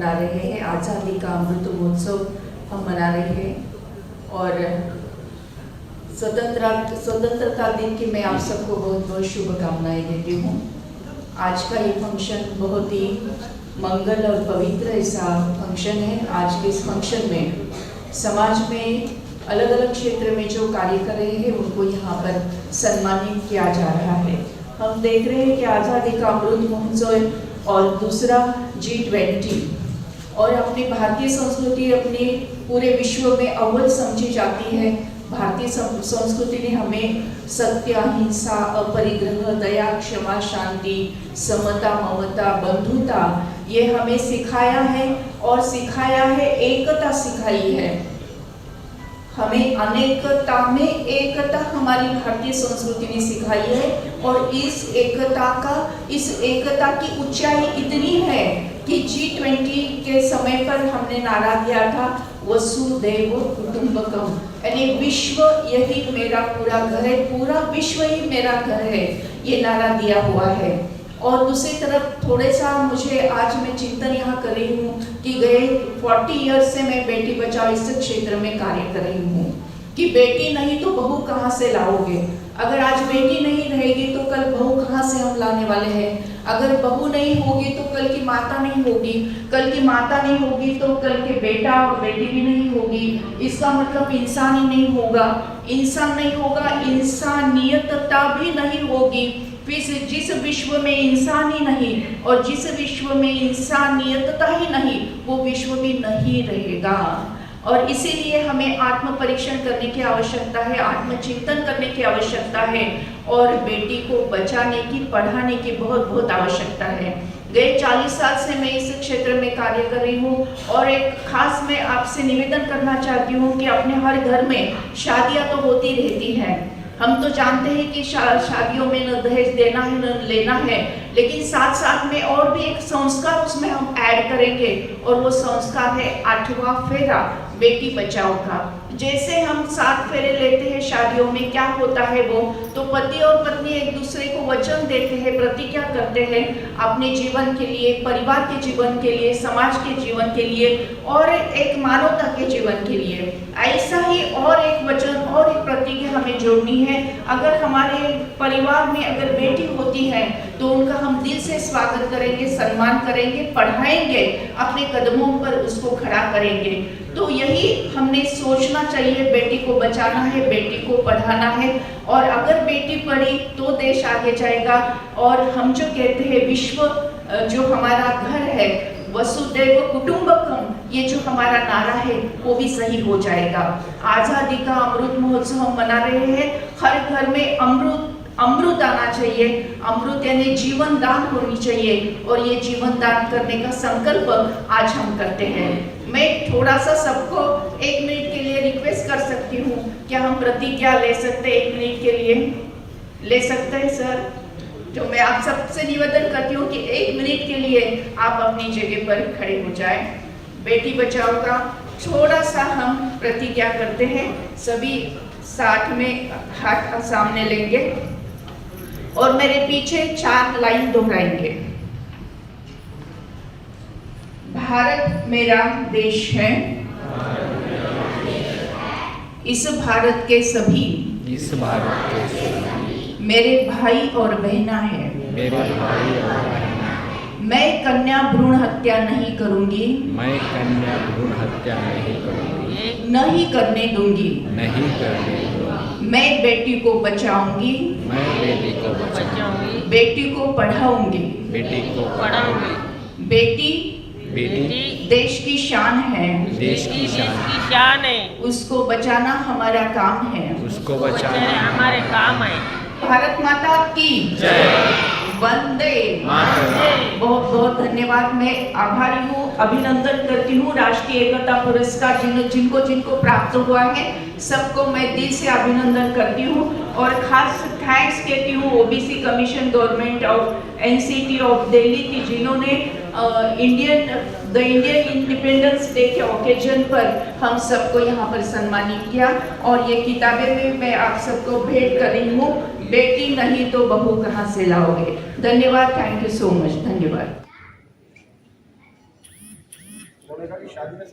मना रहे हैं। आज़ादी का अमृत महोत्सव हम मना रहे हैं और स्वतंत्रता दिन की मैं आप सबको बहुत बहुत शुभकामनाएं देती हूँ। आज का ये फंक्शन बहुत ही मंगल और पवित्र ऐसा फंक्शन है। आज के इस फंक्शन में समाज में अलग अलग क्षेत्र में जो कार्य कर रहे हैं उनको यहाँ पर सम्मानित किया जा रहा है। हम देख रहे हैं कि आज़ादी का अमृत महोत्सव और दूसरा G20 और अपनी भारतीय संस्कृति अपने पूरे विश्व में अव्वल समझी जाती है। भारतीय संस्कृति ने हमें सत्य, अहिंसा, अपरिग्रह, दया, क्षमा, शांति, समता, ममता, बंधुता ये हमें सिखाया है और सिखाया है, एकता सिखाई है। हमें अनेकता में एकता हमारी भारतीय संस्कृति ने सिखाई है और इस एकता की ऊंचाई इतनी है कि G20 के समय पर हमने नारा दिया था वसुधैव कुटुंबकम, यानी विश्व यही मेरा पूरा घर है, पूरा विश्व ही मेरा घर है, ये नारा दिया हुआ है। और दूसरी तरफ थोड़े सा मुझे आज मैं चिंतन यहाँ कर रही हूँ कि गए 40 ईयर्स से मैं बेटी बचाओ इस क्षेत्र में कार्य कर रही हूँ कि बेटी नहीं तो बहू कहाँ से लाओगे। अगर आज बेटी नहीं रहेगी तो कल बहू कहाँ से हम लाने वाले हैं। अगर बहू नहीं होगी तो कल की माता नहीं होगी, कल की माता नहीं होगी तो कल के बेटा और बेटी भी नहीं होगी। इसका मतलब इंसान ही नहीं होगा, इंसान नहीं होगा, इंसानियतता भी नहीं होगी। जिस विश्व में इंसान ही नहीं और जिस विश्व में इंसानियतता ही नहीं वो विश्व भी नहीं रहेगा। और इसीलिए हमें आत्म परीक्षण करने की आवश्यकता है, आत्मचिंतन करने की आवश्यकता है और बेटी को बचाने की, पढ़ाने की बहुत बहुत आवश्यकता है। गए 40 साल से मैं इस क्षेत्र में कार्य कर रही हूँ और एक खास मैं आपसे निवेदन करना चाहती हूँ कि अपने हर घर में शादियाँ तो होती रहती हैं। हम तो जानते हैं कि शादियों में न दहेज देना है न लेना है, लेकिन साथ साथ में और भी एक संस्कार उसमें हम ऐड करेंगे और वो संस्कार है 8वां फेरा बेटी बचाओ का। जैसे हम 7 फेरे लेते हैं शादियों में, क्या होता है वो तो पति और पत्नी एक दूसरे को वचन देते हैं, प्रतिज्ञा करते हैं अपने जीवन के लिए, परिवार के जीवन के लिए, समाज के जीवन के लिए और एक मानवता के जीवन के लिए। ऐसा ही और एक वचन और एक प्रतिज्ञा हमें जोड़नी है। अगर हमारे परिवार में अगर बेटी होती है तो उनका हम दिल से स्वागत करेंगे, सम्मान करेंगे, पढ़ाएंगे, अपने कदमों पर उसको खड़ा करेंगे। तो यही हमने सोचना चाहिए, बेटी को बचाना है, बेटी को पढ़ाना है और अगर बेटी पढ़ी तो देश आगे जाएगा। और हम जो कहते हैं विश्व जो हमारा घर है वसुधैव कुटुंबकम, ये जो हमारा नारा है वो भी सही हो जाएगा। आज़ादी का अमृत महोत्सव हम मना रहे हैं। हर घर में अमृत आना चाहिए, अमृत यानी जीवन दान होनी चाहिए और ये जीवन दान करने का संकल्प आज हम करते हैं। मैं थोड़ा सा सबको 1 मिनट के लिए रिक्वेस्ट कर सकती हूँ, क्या हम प्रतिज्ञा ले सकते हैं 1 मिनट के लिए? ले सकते हैं सर? तो मैं आप सबसे निवेदन करती हूँ कि 1 मिनट के लिए आप अपनी जगह पर खड़े हो जाएं। बेटी बचाओ का थोड़ा सा हम प्रतिज्ञा करते हैं, सभी साथ में हाथ सामने लेंगे और मेरे पीछे 4 लाइन दोहराएंगे। भारत मेरा देश है, इस भारत के सभी मेरे भाई और बहना है। मैं कन्या भ्रूण हत्या नहीं करूंगी, नहीं करने दूंगी। मैं बेटी को बचाऊंगी, बेटी को पढ़ाऊंगी। बेटी देश की शान है, उसको बचाना हमारा काम है, भारत माता की जय। वंदे मातरम। बहुत बहुत धन्यवाद। मैं आभारी हूँ, अभिनंदन करती हूँ। राष्ट्रीय एकता पुरस्कार जिनको प्राप्त हुआ है सबको मैं दिल से अभिनंदन करती हूँ और खास थैंक्स कहती हूँ OBC commission, government of NCT of Delhi की, जिन्होंने द इंडियन इंडिपेंडेंस डे के ओकेजन पर हम सबको यहाँ पर सम्मानित किया। और ये किताबें भी मैं आप सबको भेंट कर रही हूँ। बेटी नहीं तो बहू कहाँ से लाओगे। धन्यवाद, थैंक यू सो मच, धन्यवाद। उन्होंने कहा कि शादी में